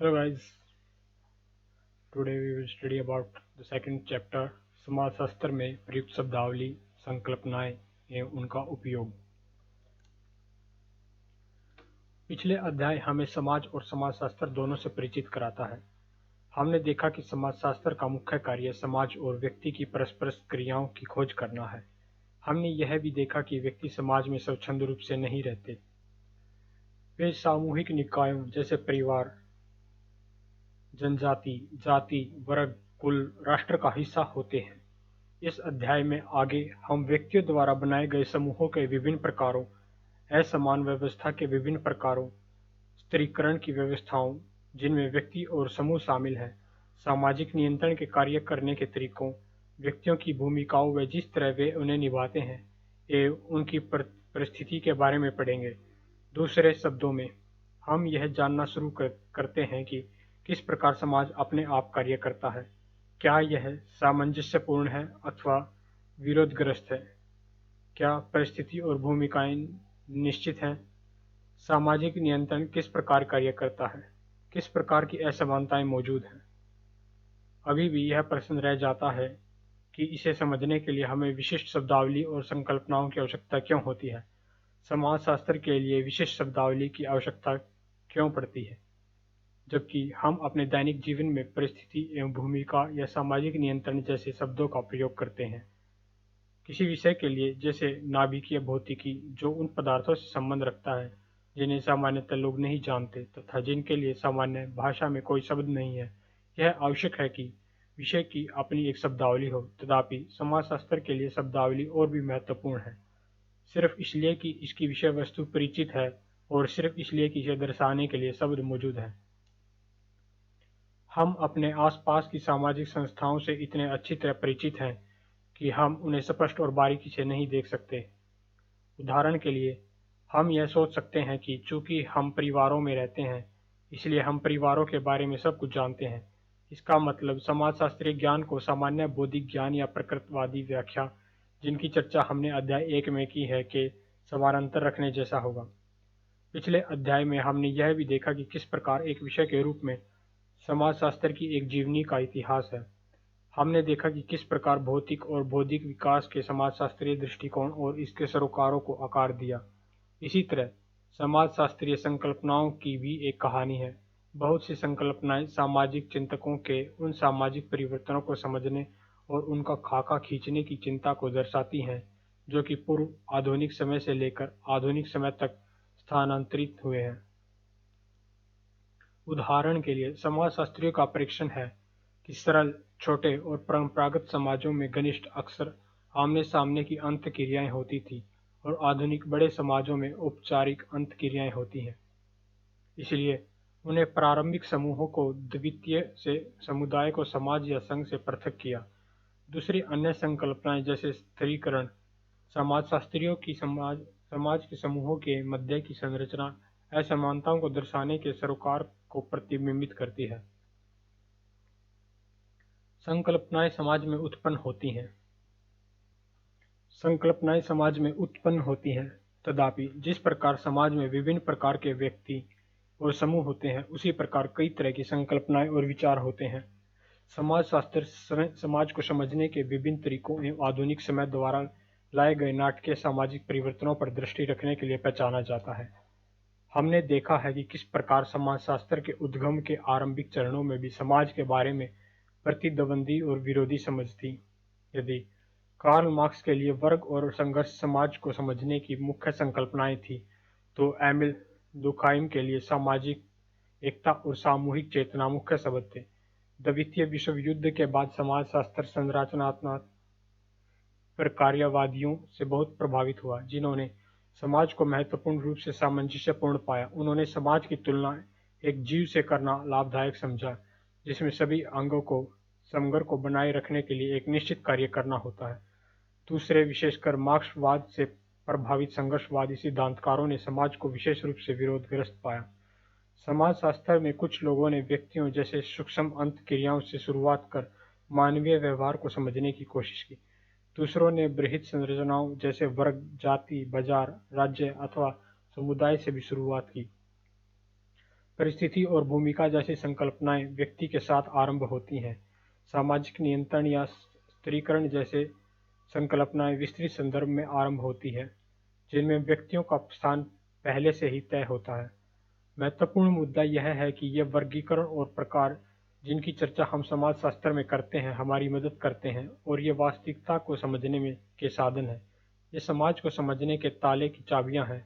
Hello guys, today we will study about the second chapter समाजशास्त्र में प्रयुक्त शब्दावली संकल्पनाएं एवं उनका उपयोग। पिछले अध्याय हमें समाज और समाजशास्त्र दोनों से परिचित कराता है। हमने देखा कि समाजशास्त्र का मुख्य कार्य समाज और व्यक्ति की परस्पर क्रियाओं की खोज करना है। हमने यह भी देखा कि व्यक्ति समाज में स्वच्छंद रूप से नहीं रहते, वे सामूहिक निकायों जैसे परिवार, जनजाति, जाति, वर्ग, कुल, राष्ट्र का हिस्सा होते हैं। इस अध्याय में आगे हम व्यक्तियों द्वारा बनाए गए समूहों के विभिन्न प्रकारों, असमान व्यवस्था के विभिन्न प्रकारों, स्त्रीकरण की व्यवस्थाओं जिनमें व्यक्ति और समूह शामिल हैं, सामाजिक नियंत्रण के कार्य करने के तरीकों, व्यक्तियों की भूमिकाओं व जिस तरह वे उन्हें निभाते हैं एवं उनकी परिस्थिति के बारे में पढ़ेंगे। दूसरे शब्दों में, हम यह जानना शुरू करते हैं कि किस प्रकार समाज अपने आप कार्य करता है, क्या यह सामंजस्यपूर्ण है अथवा विरोधग्रस्त है, क्या परिस्थिति और भूमिकाएं निश्चित हैं, सामाजिक नियंत्रण किस प्रकार कार्य करता है, किस प्रकार की असमानताएं मौजूद हैं। अभी भी यह प्रश्न रह जाता है कि इसे समझने के लिए हमें विशिष्ट शब्दावली और संकल्पनाओं की आवश्यकता क्यों होती है। समाजशास्त्र के लिए विशिष्ट शब्दावली की आवश्यकता क्यों पड़ती है, जबकि हम अपने दैनिक जीवन में परिस्थिति एवं भूमिका या सामाजिक नियंत्रण जैसे शब्दों का प्रयोग करते हैं। किसी विषय के लिए, जैसे नाभिकीय भौतिकी, जो उन पदार्थों से संबंध रखता है जिन्हें सामान्यतः लोग नहीं जानते तथा जिनके लिए सामान्य भाषा में कोई शब्द नहीं है, यह आवश्यक है कि विषय की अपनी एक शब्दावली हो। तथापि समाजशास्त्र के लिए शब्दावली और भी महत्वपूर्ण है, सिर्फ इसलिए कि इसकी विषय वस्तु परिचित है और सिर्फ इसलिए कि इसे दर्शाने के लिए शब्द मौजूद है। हम अपने आसपास की सामाजिक संस्थाओं से इतने अच्छी तरह परिचित हैं कि हम उन्हें स्पष्ट और बारीकी से नहीं देख सकते। उदाहरण के लिए, हम यह सोच सकते हैं कि चूंकि हम परिवारों में रहते हैं, इसलिए हम परिवारों के बारे में सब कुछ जानते हैं। इसका मतलब समाजशास्त्रीय ज्ञान को सामान्य बौद्धिक ज्ञान या प्रकृतवादी व्याख्या, जिनकी चर्चा हमने अध्याय 1 में की है, के समानांतर रखने जैसा होगा। पिछले अध्याय में हमने यह भी देखा कि किस प्रकार एक विषय के रूप में समाजशास्त्र की एक जीवनी का इतिहास है। हमने देखा कि किस प्रकार भौतिक और बौद्धिक विकास के समाजशास्त्रीय दृष्टिकोण और इसके सरोकारों को आकार दिया। इसी तरह समाजशास्त्रीय संकल्पनाओं की भी एक कहानी है। बहुत सी संकल्पनाएं सामाजिक चिंतकों के उन सामाजिक परिवर्तनों को समझने और उनका खाका खींचने की चिंता को दर्शाती हैं, जो कि पूर्व आधुनिक समय से लेकर आधुनिक समय तक स्थानांतरित हुए हैं। उदाहरण के लिए, समाजशास्त्रियों का परीक्षण है कि सरल, छोटे और परंपरागत समाजों में घनिष्ठ, अक्सर आमने-सामने की अंतःक्रियाएं होती थीं और आधुनिक बड़े समाजों में औपचारिक अंतःक्रियाएं होती हैं। इसलिए उन्हें प्रारंभिक समूहों को द्वितीय से समुदाय को समाज या संघ से पृथक किया। दूसरी अन्य संकल्पनाएं जैसे स्त्रीकरण, समाजशास्त्रियों की समाज के समूहों के मध्य की संरचना असमानताओं को दर्शाने के सरोकार को प्रतिबिंबित करती है। संकल्पनाएं समाज में उत्पन्न होती हैं। संकल्पनाएं समाज में उत्पन्न होती हैं, तथापि जिस प्रकार समाज में विभिन्न प्रकार के व्यक्ति और समूह होते हैं, उसी प्रकार कई तरह की संकल्पनाएं और विचार होते हैं। समाजशास्त्र समाज को समझने के विभिन्न तरीकों एवं आधुनिक समय द्वारा लाए गए नाटकीय सामाजिक परिवर्तनों पर दृष्टि रखने के लिए पहचाना जाता है। हमने देखा है कि किस प्रकार समाजशास्त्र के उद्गम के आरंभिक चरणों में भी समाज के बारे में प्रतिद्वंदी और विरोधी समझ थी। यदि कार्ल मार्क्स के लिए वर्ग और संघर्ष समाज को समझने की मुख्य संकल्पनाएं थी, तो एमिल दुर्खाइम के लिए सामाजिक एकता और सामूहिक चेतना मुख्य शब्द थे। द्वितीय विश्व युद्ध के बाद समाजशास्त्र संरचनात्मक प्रकार्यवादियों से बहुत प्रभावित हुआ, जिन्होंने समाज को महत्वपूर्ण रूप से सामंजस्यपूर्ण पाया। उन्होंने समाज की तुलना एक जीव से करना लाभदायक समझा, जिसमें सभी अंगों को समग्र को बनाए रखने के लिए एक निश्चित कार्य करना होता है। दूसरे, विशेषकर मार्क्सवाद से प्रभावित संघर्षवादी सिद्धांतकारों ने समाज को विशेष रूप से विरोधग्रस्त पाया। समाजशास्त्र में कुछ लोगों ने व्यक्तियों जैसे सूक्ष्म अंतःक्रियाओं से शुरुआत कर मानवीय व्यवहार को समझने की कोशिश की। दूसरों ने बृहद संरचनाओं जैसे वर्ग, जाति, बाजार, राज्य अथवा समुदाय से भी शुरुआत की। परिस्थिति और भूमिका जैसी संकल्पनाएं व्यक्ति के साथ आरंभ होती हैं। सामाजिक नियंत्रण या स्त्रीकरण जैसे संकल्पनाएं विस्तृत संदर्भ में आरंभ होती है, जिनमें व्यक्तियों का स्थान पहले से ही तय होता है। महत्वपूर्ण मुद्दा यह है कि ये वर्गीकरण और प्रकार जिनकी चर्चा हम समाजशास्त्र में करते हैं हमारी मदद करते हैं और ये वास्तविकता को समझने में के साधन हैं। ये समाज को समझने के ताले की चाबियां हैं।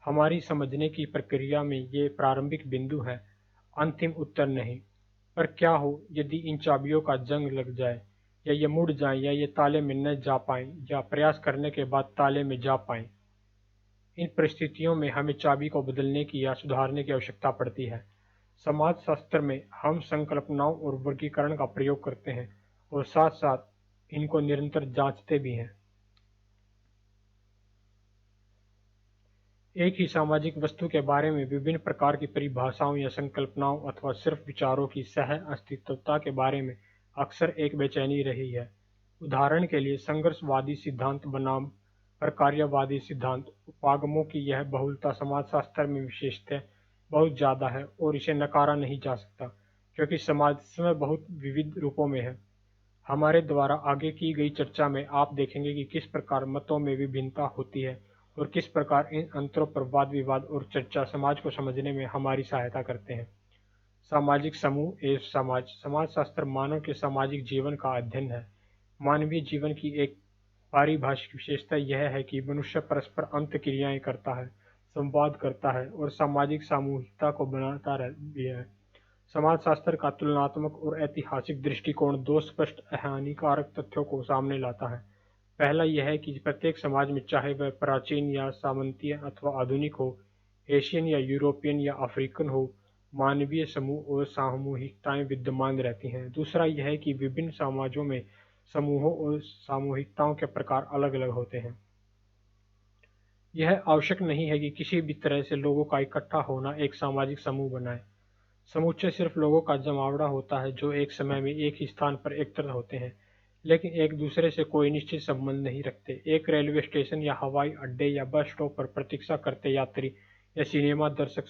हमारी समझने की प्रक्रिया में ये प्रारंभिक बिंदु है, अंतिम उत्तर नहीं। पर क्या हो यदि इन चाबियों का जंग लग जाए, या ये मुड़ जाएं, या ये ताले में न जा पाएं, या प्रयास करने के बाद ताले में जा पाएं। इन परिस्थितियों में हमें चाबी को बदलने की या सुधारने की आवश्यकता पड़ती है। समाजशास्त्र में हम संकल्पनाओं और वर्गीकरण का प्रयोग करते हैं और साथ साथ इनको निरंतर जांचते भी हैं। एक ही सामाजिक वस्तु के बारे में विभिन्न प्रकार की परिभाषाओं या संकल्पनाओं अथवा सिर्फ विचारों की सह अस्तित्वता के बारे में अक्सर एक बेचैनी रही है। उदाहरण के लिए संघर्षवादी सिद्धांत बनाम प्रकार्यवादी सिद्धांत उपागमों की यह बहुलता समाजशास्त्र में विशेषतः बहुत ज्यादा है और इसे नकारा नहीं जा सकता, क्योंकि समाज स्वयं बहुत विविध रूपों में है। हमारे द्वारा आगे की गई चर्चा में आप देखेंगे कि किस प्रकार मतों में विभिन्नता होती है और किस प्रकार इन अंतरों पर वाद विवाद और चर्चा समाज को समझने में हमारी सहायता करते हैं। सामाजिक समूह एवं समाज। समाजशास्त्र मानव के सामाजिक जीवन का अध्ययन है। मानवीय जीवन की एक पारिभाषिक विशेषता यह है कि मनुष्य परस्पर अंतःक्रियाएं करता है, संवाद करता है और सामाजिक सामूहिकता को बनाता भी है। समाजशास्त्र का तुलनात्मक और ऐतिहासिक दृष्टिकोण दो स्पष्ट हानिकारक तथ्यों को सामने लाता है। पहला यह है कि प्रत्येक समाज में, चाहे वह प्राचीन या सामंतीय अथवा आधुनिक हो, एशियन या यूरोपियन या अफ्रीकन हो, मानवीय समूह और सामूहिकताएं विद्यमान रहती हैं। दूसरा यह है कि विभिन्न समाजों में समूहों और सामूहिकताओं के प्रकार अलग अलग होते हैं। यह आवश्यक नहीं है कि किसी भी तरह से लोगों का इकट्ठा होना एक सामाजिक समूह बनाए। समुच्चय सिर्फ लोगों का जमावड़ा होता है जो एक समय में एक ही स्थान पर एकत्र होते हैं, लेकिन एक दूसरे से कोई निश्चित संबंध नहीं रखते। एक रेलवे स्टेशन या हवाई अड्डे या बस स्टॉप पर प्रतीक्षा करते यात्री या सिनेमा दर्शक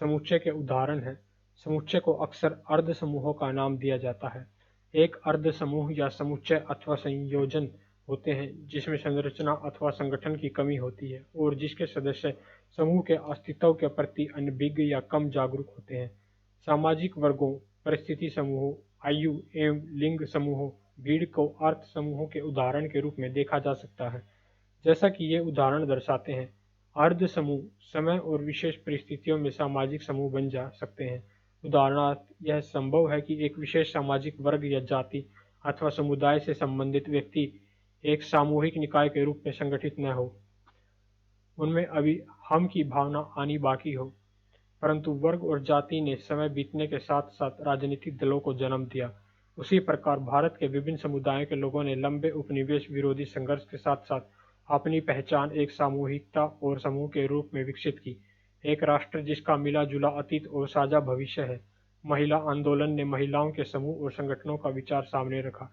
समुच्चय के उदाहरण हैं। समुच्चय को अक्सर अर्ध समूहों का नाम दिया जाता है। एक अर्ध समूह या समुच्चय अथवा संयोजन होते हैं जिसमें संरचना अथवा संगठन की कमी होती है और जिसके सदस्य समूह के अस्तित्व के प्रति अनभिज्ञ या कम जागरूक होते हैं। सामाजिक वर्गों, परिस्थिति समूहों, आयु एवं लिंग समूहों, भीड़ को अर्थ समूहों के उदाहरण के रूप में देखा जा सकता है। जैसा कि ये उदाहरण दर्शाते हैं, अर्ध समूह समय और विशेष परिस्थितियों में सामाजिक समूह बन जा सकते हैं। उदाहरणार्थ, यह संभव है कि एक विशेष सामाजिक वर्ग या जाति अथवा समुदाय से संबंधित व्यक्ति एक सामूहिक निकाय के रूप में संगठित न हो, उनमें अभी हम की भावना आनी बाकी हो, परंतु वर्ग और जाति ने समय बीतने के साथ साथ राजनीतिक दलों को जन्म दिया। उसी प्रकार भारत के विभिन्न समुदायों के लोगों ने लंबे उपनिवेश विरोधी संघर्ष के साथ साथ अपनी पहचान एक सामूहिकता और समूह के रूप में विकसित की। एक राष्ट्र जिसका मिला जुला अतीत और साझा भविष्य है। महिला आंदोलन ने महिलाओं के समूह और संगठनों का विचार सामने रखा।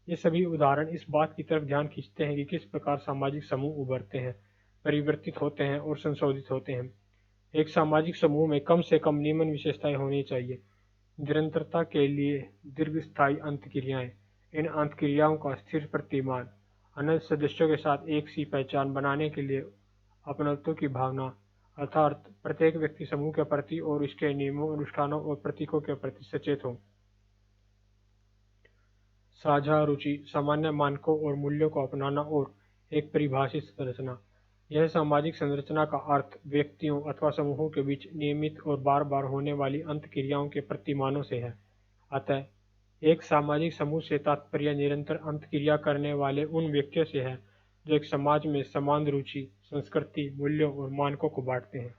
ये सभी उदाहरण इस बात की तरफ ध्यान खींचते हैं कि किस प्रकार सामाजिक समूह उभरते हैं, परिवर्तित होते हैं और संशोधित होते हैं। एक सामाजिक समूह में कम से कम निम्न विशेषताएं होनी चाहिए। निरंतरता के लिए दीर्घस्थायी अंतःक्रियाएं। इन अंतःक्रियाओं का स्थिर प्रतिमान। अनंत सदस्यों के साथ एक सी पहचान बनाने के लिए अपनत्व की भावना, अर्थात प्रत्येक व्यक्ति समूह के प्रति और इसके नियमों, अनुष्ठानों और प्रतीकों के प्रति सचेत हो। साझा रुचि, सामान्य मानकों और मूल्यों को अपनाना और एक परिभाषित संरचना। यह सामाजिक संरचना का अर्थ व्यक्तियों अथवा समूहों के बीच नियमित और बार बार होने वाली अंतःक्रियाओं के प्रतिमानों से है। अतः एक सामाजिक समूह से तात्पर्य निरंतर अंतःक्रिया करने वाले उन व्यक्तियों से है जो एक समाज में समान रुचि, संस्कृति, मूल्यों और मानकों को बांटते हैं।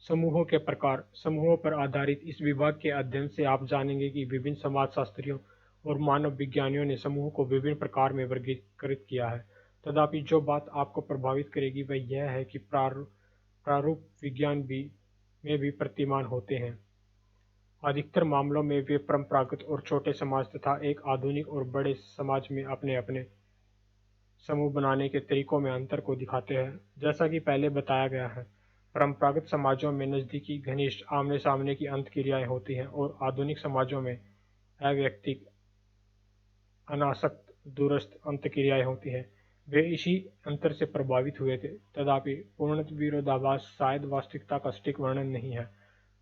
समूहों के प्रकार। समूहों पर आधारित इस विभाग के अध्ययन से आप जानेंगे कि विभिन्न समाजशास्त्रियों और मानव विज्ञानियों ने समूह को विभिन्न प्रकार में वर्गीकृत किया है। तथापि जो बात आपको प्रभावित करेगी वह यह है कि प्रारूप विज्ञान में भी प्रतिमान होते हैं। अधिकतर मामलों में वे परंपरागत और छोटे समाज तथा एक आधुनिक और बड़े समाज में अपने अपने समूह बनाने के तरीकों में अंतर को दिखाते हैं। जैसा कि पहले बताया गया है, परंपरागत समाजों में नजदीकी, घनिष्ठ, आमने सामने की अंतःक्रियाएं होती हैं और आधुनिक समाजों में अवैयक्तिक, अनासक्त, दूरस्थ अंतःक्रियाएं होती हैं। वे इसी अंतर से प्रभावित हुए थे। तथापि पूर्णतः विरोधाभास शायद वास्तविकता का सटीक वर्णन नहीं है।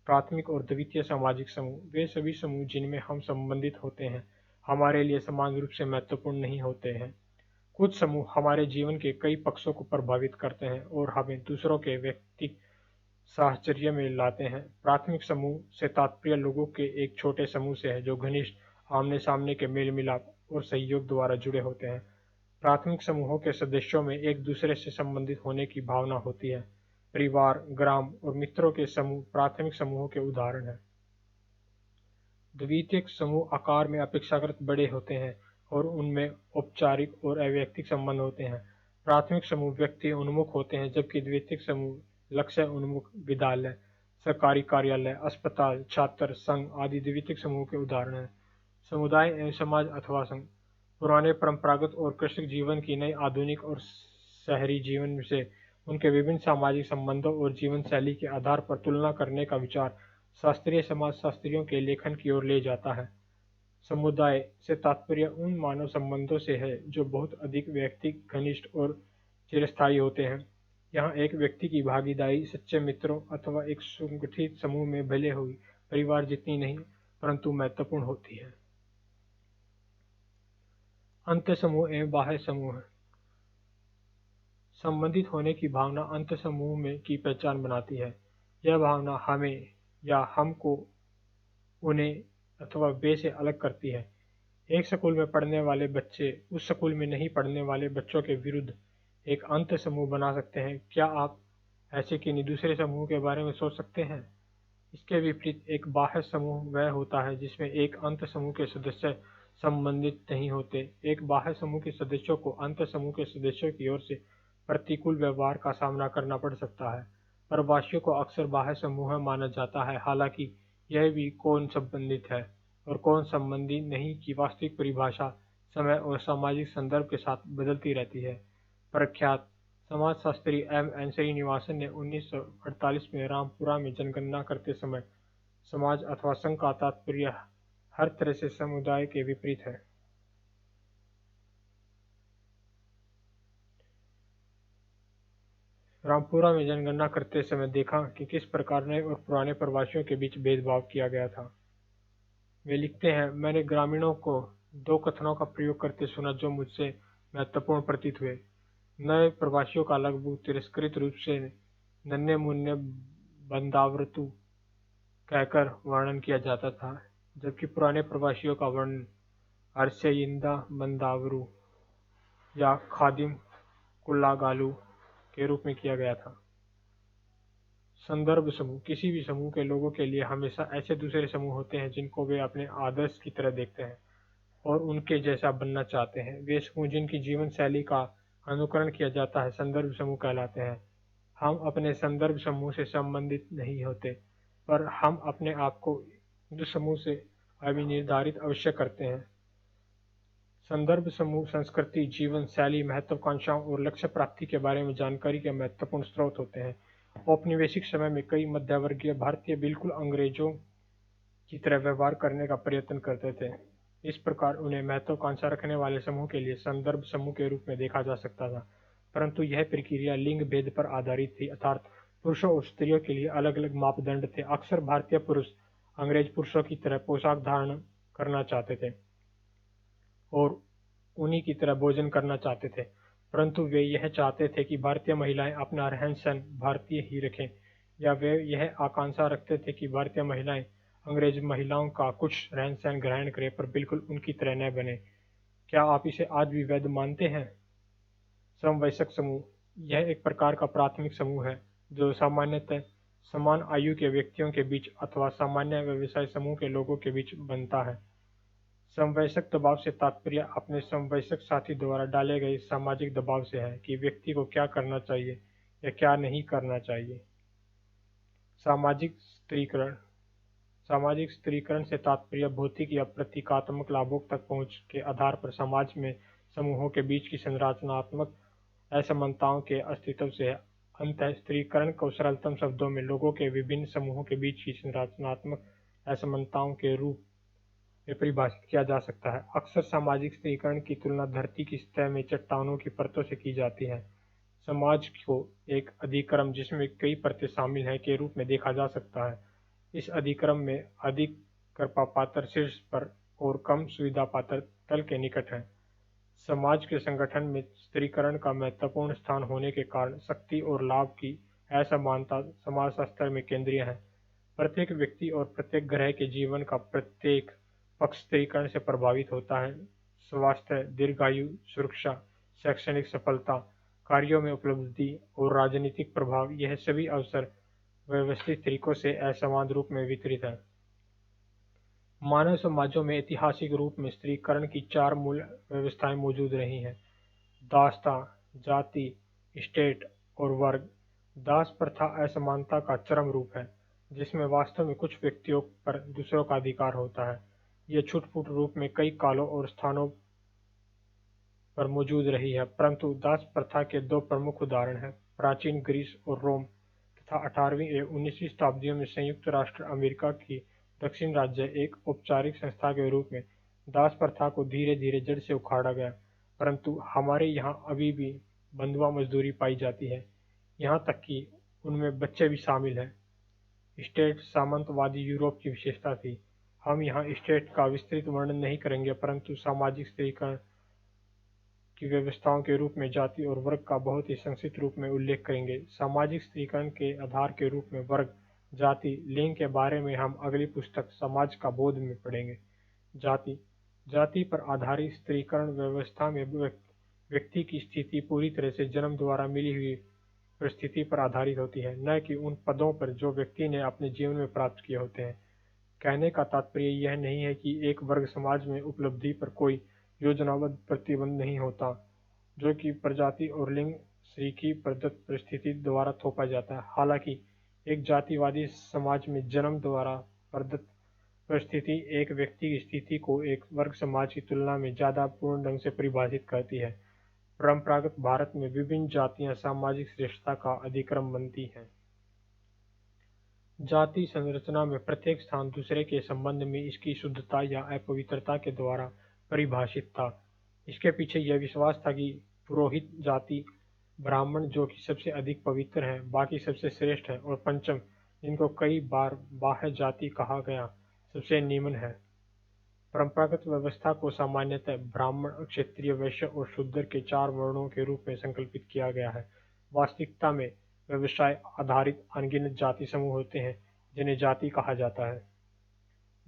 प्राथमिक और द्वितीय सामाजिक समूह वे सभी समूह जिनमें हम संबंधित होते हैं हमारे लिए समान रूप से महत्वपूर्ण नहीं होते हैं। कुछ समूह हमारे जीवन के कई पक्षों को प्रभावित करते हैं और हमें दूसरों के व्यक्ति साहचर्य में लाते हैं। प्राथमिक समूह से तात्पर्य लोगों के एक छोटे समूह से है जो घनिष्ठ, आमने सामने के मेल मिलाप और सहयोग द्वारा जुड़े होते हैं। प्राथमिक समूहों के सदस्यों में एक दूसरे से संबंधित होने की भावना होती है। परिवार, ग्राम और मित्रों के समूह प्राथमिक समूहों के उदाहरण हैं। द्वितीयक समूह आकार में अपेक्षाकृत बड़े होते हैं और उनमें औपचारिक और अवैयक्तिक संबंध होते हैं। प्राथमिक समूह व्यक्ति उन्मुख होते हैं जबकि द्वितीयक समूह लक्ष्य उन्मुख। विद्यालय, सरकारी कार्यालय, अस्पताल, छात्र संघ आदि द्वितीयक समूह के उदाहरण हैं। समुदाय एवं समाज अथवा संघ पुराने परंपरागत और कृषक जीवन की नई आधुनिक और शहरी जीवन से उनके विभिन्न सामाजिक संबंधों और जीवन शैली के आधार पर तुलना करने का विचार शास्त्रीय समाजशास्त्रियों के लेखन की ओर ले जाता है। समुदाय से तात्पर्य उन मानव संबंधों से है जो बहुत अधिक व्यक्तिगत, घनिष्ठ और चिरस्थायी होते हैं। यहाँ एक व्यक्ति की भागीदारी सच्चे मित्रों अथवा एक संगठित समूह में भले हुई परिवार जितनी नहीं परंतु महत्वपूर्ण होती है। अंत समूह एवं बाह्य समूह संबंधित होने की भावना अंत समूह में की पहचान बनाती है। यह भावना हमें या हमको उन्हें अथवा वे से अलग करती है। एक स्कूल में पढ़ने वाले बच्चे उस स्कूल में नहीं पढ़ने वाले बच्चों के विरुद्ध एक अंत समूह बना सकते हैं। क्या आप ऐसे किन्हीं दूसरे समूह के बारे में सोच सकते हैं? इसके विपरीत एक बाह्य समूह वह होता है जिसमें एक अंत समूह के सदस्य संबंधित नहीं होते। एक बाह्य समूह के सदस्यों को अंत समूह के सदस्यों की ओर से प्रतिकूल व्यवहार का सामना करना पड़ सकता है। प्रवासियों को अक्सर बाह्य समूह माना जाता है, हालांकि यह भी कौन संबंधित है और कौन संबंधी नहीं की वास्तविक परिभाषा समय और सामाजिक संदर्भ के साथ बदलती रहती है। प्रख्यात समाजशास्त्री एम श्रीनिवासन ने 1948 में रामपुरा में जनगणना करते समय समाज अथवा संघ का तात्पर्य हर तरह से समुदाय के विपरीत है। रामपुरा में जनगणना करते समय देखा कि किस प्रकार नए और पुराने प्रवासियों के बीच भेदभाव किया गया था। वे लिखते हैं, मैंने ग्रामीणों को दो कथनों का प्रयोग करते सुना जो मुझसे महत्वपूर्ण प्रतीत हुए। नए प्रवासियों का लगभग तिरस्कृत रूप से नन्हे मुन्ने बंदावृतु कहकर वर्णन किया जाता था, जबकि पुराने प्रवासियों का वर्णन अर्शयिंदा बंदावरु या खादिम कुल्लागालू के रूप में किया गया था। संदर्भ समूह किसी भी समूह के लोगों के लिए हमेशा ऐसे दूसरे समूह होते हैं जिनको वे अपने आदर्श की तरह देखते हैं और उनके जैसा बनना चाहते हैं। वे समूह जिनकी जीवन शैली का अनुकरण किया जाता है संदर्भ समूह कहलाते हैं। हम अपने संदर्भ समूह से संबंधित नहीं होते, पर हम अपने आप को उस समूह से अविनिर्धारित अवश्य करते हैं। संदर्भ समूह संस्कृति, जीवन शैली, महत्वाकांक्षाओं और लक्ष्य प्राप्ति के बारे में जानकारी के महत्वपूर्ण स्रोत होते हैं। औपनिवेशिक समय में कई मध्यवर्गीय भारतीय बिल्कुल अंग्रेजों की तरह व्यवहार करने का प्रयत्न करते थे। इस प्रकार उन्हें महत्वाकांक्षा रखने वाले समूह के लिए संदर्भ समूह के रूप में देखा जा सकता था, परंतु यह प्रक्रिया लिंग भेद पर आधारित थी, अर्थात पुरुषों और स्त्रियों के लिए अलग अलग मापदंड थे। अक्सर भारतीय पुरुष अंग्रेज पुरुषों की तरह पोशाक धारण करना चाहते थे और उन्हीं की तरह भोजन करना चाहते थे, परंतु वे यह चाहते थे कि भारतीय महिलाएं अपना रहन सहन भारतीय ही रखें, या वे यह आकांक्षा रखते थे कि भारतीय महिलाएं अंग्रेज महिलाओं का कुछ रहन सहन ग्रहण करें पर बिल्कुल उनकी तरह न बने। क्या आप इसे आज भी वैध मानते हैं? समवयस्क समूह यह एक प्रकार का प्राथमिक समूह है जो सामान्यतः समान आयु के व्यक्तियों के बीच अथवा सामान्य व्यवसाय समूह के लोगों के बीच बनता है। समवयस्क दबाव से तात्पर्य अपने समवयस्क साथी द्वारा डाले गए सामाजिक दबाव से है कि व्यक्ति को क्या करना चाहिए या क्या नहीं करना चाहिए। सामाजिक स्त्रीकरण सामाजिक स्त्रीकरण से तात्पर्य भौतिक या प्रतीकात्मक लाभों तक पहुंच के आधार पर समाज में समूहों के बीच की संरचनात्मक असमानताओं के अस्तित्व से है। अंततः स्त्रीकरण को सरलतम शब्दों में लोगों के विभिन्न समूहों के बीच की संरचनात्मक असमानताओं के रूप में परिभाषित किया जा सकता है। अक्सर सामाजिक स्त्रीकरण की तुलना धरती की सतह में चट्टानों की परतों से की जाती है। समाज को एक अधिक्रम जिसमें कई परतें शामिल हैं के रूप में देखा जा सकता है। इस अधिक्रम में अधिक कृपा पात्र शीर्ष पर और कम सुविधा पात्र तल के निकट है। समाज के संगठन में स्त्रीकरण का महत्वपूर्ण स्थान होने के कारण शक्ति और लाभ की असमानता समाजशास्त्र में केंद्रीय है। प्रत्येक व्यक्ति और प्रत्येक ग्रह के जीवन का प्रत्येक पक्ष स्त्रीकरण से प्रभावित होता है। स्वास्थ्य, दीर्घायु, सुरक्षा, शैक्षणिक सफलता, कार्यों में उपलब्धि और राजनीतिक प्रभाव, यह सभी अवसर व्यवस्थित तरीकों से असमान रूप में वितरित हैं। मानव समाजों में ऐतिहासिक रूप में स्त्रीकरण की चार मूल व्यवस्थाएं मौजूद रही हैं: दासता, जाति, स्टेट और वर्ग। दास प्रथा असमानता का चरम रूप है, जिसमें वास्तव में कुछ व्यक्तियों पर दूसरों का अधिकार होता है। यह छुट-पुट रूप में कई कालों और स्थानों पर मौजूद रही है, परंतु दास प्रथा के दो प्रमुख उदाहरण हैं: प्राचीन ग्रीस और रोम तथा 18वीं एवं 19वीं शताब्दियों में संयुक्त राष्ट्र अमेरिका की दक्षिण राज्य एक औपचारिक संस्था के रूप में दास प्रथा को धीरे धीरे जड़ से उखाड़ा गया, परंतु हमारे यहाँ अभी भी बंधुआ मजदूरी पाई जाती है, यहाँ तक कि उनमें बच्चे भी शामिल हैं। स्टेट सामंतवादी यूरोप की विशेषता थी। हम यहाँ स्टेट का विस्तृत वर्णन नहीं करेंगे, परंतु सामाजिक स्त्रीकरण की व्यवस्थाओं के रूप में जाति और वर्ग का बहुत ही संक्षिप्त रूप में उल्लेख करेंगे। सामाजिक स्त्रीकरण के आधार के रूप में वर्ग, जाति, लिंग के बारे में हम अगली पुस्तक समाज का बोध में पढ़ेंगे। जाति जाति पर आधारित स्त्रीकरण व्यवस्था में व्यक्ति की स्थिति पूरी तरह से जन्म द्वारा मिली हुई परिस्थिति पर आधारित होती है, न कि उन पदों पर जो व्यक्ति ने अपने जीवन में प्राप्त किए होते हैं। कहने का तात्पर्य यह नहीं है कि एक वर्ग समाज में उपलब्धि पर कोई योजनाबद्ध प्रतिबंध नहीं होता, जो कि प्रजाति और लिंग श्री की प्रदत्त परिस्थिति द्वारा थोपा जाता है। हालांकि एक जातिवादी समाज में जन्म द्वारा प्रदत्त परिस्थिति एक व्यक्ति की स्थिति को एक वर्ग समाज की तुलना में ज्यादा पूर्ण ढंग से परिभाषित करती है। परंपरागत भारत में विभिन्न जातियां सामाजिक श्रेष्ठता का अधिक्रम बनती हैं। जाति संरचना में प्रत्येक स्थान दूसरे के संबंध में इसकी शुद्धता या अपवित्रता के द्वारा परिभाषित था। इसके पीछे यह विश्वास था कि पुरोहित जाति, ब्राह्मण जो कि सबसे अधिक पवित्र है, बाकी सबसे श्रेष्ठ है, और पंचम, जिनको कई बार बाह्य जाति कहा गया, सबसे निम्न है। परंपरागत व्यवस्था को सामान्यतः ब्राह्मण, क्षत्रिय, वैश्य और शूद्र के चार वर्णों के रूप में संकल्पित किया गया है। वास्तविकता में व्यवसाय आधारित अनगिनत जाति समूह होते हैं, जिन्हें जाति कहा जाता है।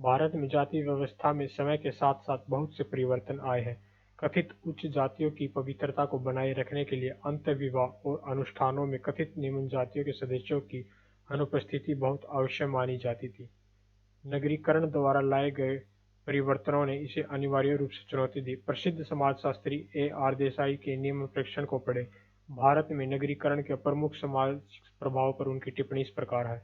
भारत में जाति व्यवस्था में समय के साथ साथ बहुत से परिवर्तन आए हैं। कथित उच्च जातियों की पवित्रता को बनाए रखने के लिए अंतर्विवाह और अनुष्ठानों में कथित निम्न जातियों के सदस्यों की अनुपस्थिति बहुत आवश्यक मानी जाती थी। नगरीकरण द्वारा लाए गए परिवर्तनों ने इसे अनिवार्य रूप से चुनौती दी। प्रसिद्ध समाजशास्त्री A.R. देसाई के नियम प्रेक्षण को पढ़ें। भारत में नगरीकरण के प्रमुख समाज प्रभाव पर उनकी टिप्पणी इस प्रकार है: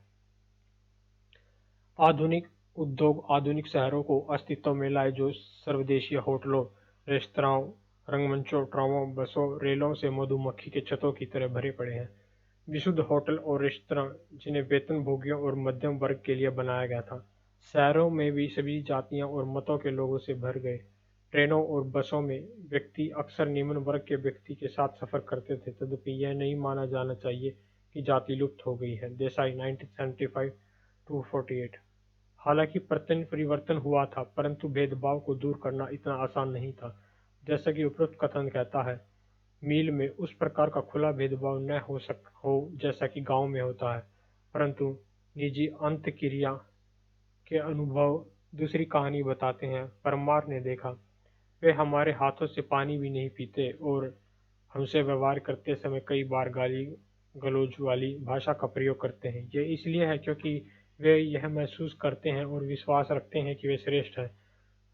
आधुनिक उद्योग आधुनिक शहरों को अस्तित्व में लाए, जो सर्वदेशीय होटलों, रेस्तराओं, रंगमंचों, ट्रामों, बसों, रेलों से मधुमक्खी के छत्तों की तरह भरे पड़े हैं। विशुद्ध होटल और रेस्तरां, जिन्हें वेतनभोगियों और मध्यम वर्ग के लिए बनाया गया था, शहरों में भी सभी जातियों और मतों के लोगों से भर गए। ट्रेनों और बसों में व्यक्ति अक्सर निम्न वर्ग के व्यक्ति के साथ सफर करते थे, तदुपि यह नहीं माना जाना चाहिए कि जाति लुप्त हो गई है। देसाई 1975-48। हालांकि परिवर्तन हुआ था, परंतु भेदभाव को दूर करना इतना आसान नहीं था। जैसा कि उपरोक्त कथन कहता है, मील में उस प्रकार का खुला भेदभाव न हो जैसा कि गांव में होता है, परंतु निजी अंतःक्रिया के अनुभव दूसरी कहानी बताते हैं। परमार ने देखा, वे हमारे हाथों से पानी भी नहीं पीते और हमसे व्यवहार करते समय कई बार गाली गलौज वाली भाषा का प्रयोग करते हैं। यह इसलिए है क्योंकि वे यह महसूस करते हैं और विश्वास रखते हैं कि वे श्रेष्ठ हैं।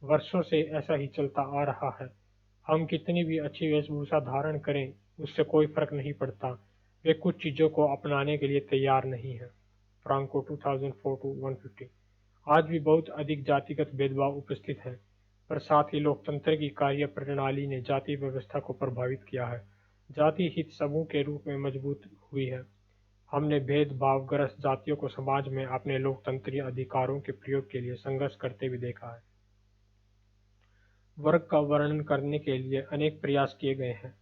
वर्षों से ऐसा ही चलता आ रहा है। हम कितनी भी अच्छी वेशभूषा धारण करें, उससे कोई फर्क नहीं पड़ता। वे कुछ चीजों को अपनाने के लिए तैयार नहीं हैं। फ्रांको 2004-150। आज भी बहुत अधिक जातिगत भेदभाव उपस्थित है, पर साथ ही लोकतंत्र की कार्य प्रणाली ने जाति व्यवस्था को प्रभावित किया है। जाति हित समूह के रूप में मजबूत हुई है। हमने भेदभावग्रस्त जातियों को समाज में अपने लोकतंत्रीय अधिकारों के प्रयोग के लिए संघर्ष करते भी देखा है। वर्ग का वर्णन करने के लिए अनेक प्रयास किए गए हैं।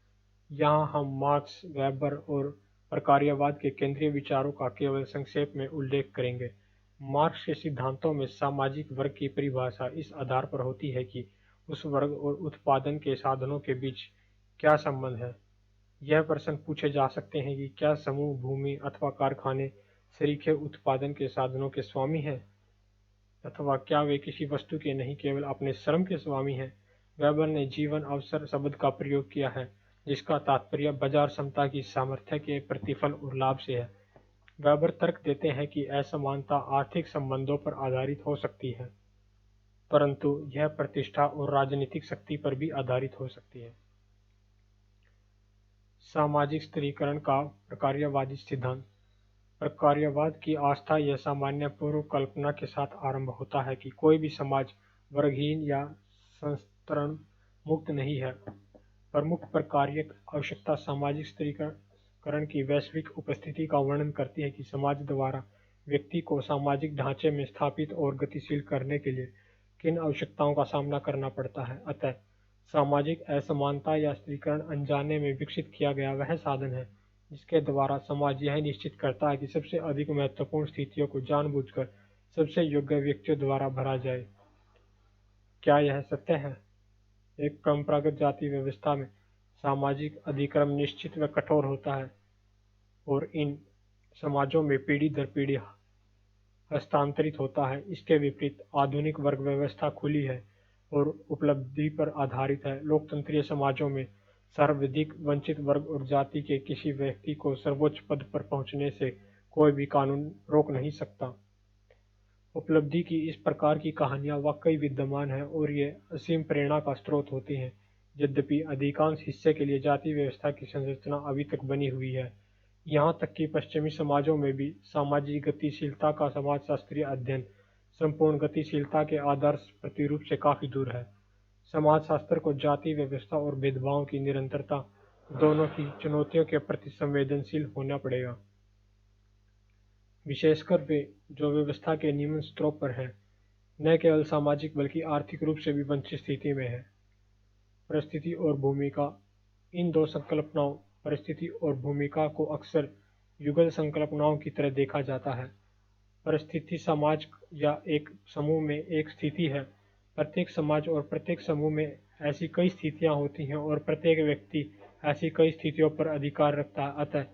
यहाँ हम मार्क्स, वेबर और प्रकार्यवाद के केंद्रीय विचारों का केवल संक्षेप में उल्लेख करेंगे। मार्क्स के सिद्धांतों में सामाजिक वर्ग की परिभाषा इस आधार पर होती है कि उस वर्ग और उत्पादन के साधनों के बीच क्या संबंध है। यह प्रश्न पूछे जा सकते हैं कि क्या समूह, भूमि अथवा कारखाने सरीखे उत्पादन के साधनों के स्वामी हैं, अथवा क्या वे किसी वस्तु के नहीं केवल अपने श्रम के स्वामी हैं। वेबर ने जीवन अवसर शब्द का प्रयोग किया है, जिसका तात्पर्य बाजार क्षमता की सामर्थ्य के प्रतिफल और लाभ से है। वेबर तर्क देते हैं कि असमानता आर्थिक संबंधों पर आधारित हो सकती है, परंतु यह प्रतिष्ठा और राजनीतिक शक्ति पर भी आधारित हो सकती है। सामाजिक स्थिरीकरण का प्रकार्यवादी सिद्धांत। प्रकार्यवाद की आस्था यह सामान्य पूर्व कल्पना के साथ आरंभ होता है कि कोई भी समाज वर्गहीन या संस्तरण मुक्त नहीं है। प्रमुख प्रकार्य आवश्यकता सामाजिक स्थिरीकरण की वैश्विक उपस्थिति का वर्णन करती है कि समाज द्वारा व्यक्ति को सामाजिक ढांचे में स्थापित और गतिशील करने के लिए किन आवश्यकताओं का सामना करना पड़ता है। अतः सामाजिक असमानता या स्थिरीकरण अनजाने में विकसित किया गया वह साधन है जिसके द्वारा समाज यह निश्चित करता है कि सबसे अधिक महत्वपूर्ण स्थितियों को जानबूझकर सबसे योग्य व्यक्तियों द्वारा भरा जाए। क्या यह सत्य है? एक परंपरागत जाति व्यवस्था में सामाजिक अधिक्रम निश्चित व कठोर होता है और इन समाजों में पीढ़ी दर पीढ़ी हस्तांतरित होता है। इसके विपरीत आधुनिक वर्ग व्यवस्था खुली है और उपलब्धि पर आधारित है। लोकतंत्रीय समाजों में सर्वाधिक वंचित वर्ग और जाति के किसी व्यक्ति को सर्वोच्च पद पर पहुंचने से कोई भी कानून रोक नहीं सकता। उपलब्धि की इस प्रकार की कहानियां वाकई विद्यमान है और ये असीम प्रेरणा का स्रोत होती हैं। यद्यपि अधिकांश हिस्से के लिए जाति व्यवस्था की संरचना अभी तक बनी हुई है। यहाँ तक कि पश्चिमी समाजों में भी सामाजिक गतिशीलता का समाजशास्त्रीय अध्ययन संपूर्ण गतिशीलता के आदर्श प्रतिरूप से काफी दूर है। समाजशास्त्र को जाति व्यवस्था और भेदभाव की निरंतरता दोनों की चुनौतियों के प्रति संवेदनशील होना पड़ेगा, विशेषकर वे जो व्यवस्था के निम्न स्तरों पर हैं, न केवल सामाजिक बल्कि आर्थिक रूप से भी वंचित स्थिति में है। परिस्थिति और भूमिका। इन दो संकल्पनाओं परिस्थिति और भूमिका को अक्सर युगल संकल्पनाओं की तरह देखा जाता है। परिस्थिति समाज या एक समूह में एक स्थिति है। प्रत्येक समाज और प्रत्येक समूह में ऐसी कई स्थितियां होती हैं और प्रत्येक व्यक्ति ऐसी कई स्थितियों पर अधिकार रखता है। अतः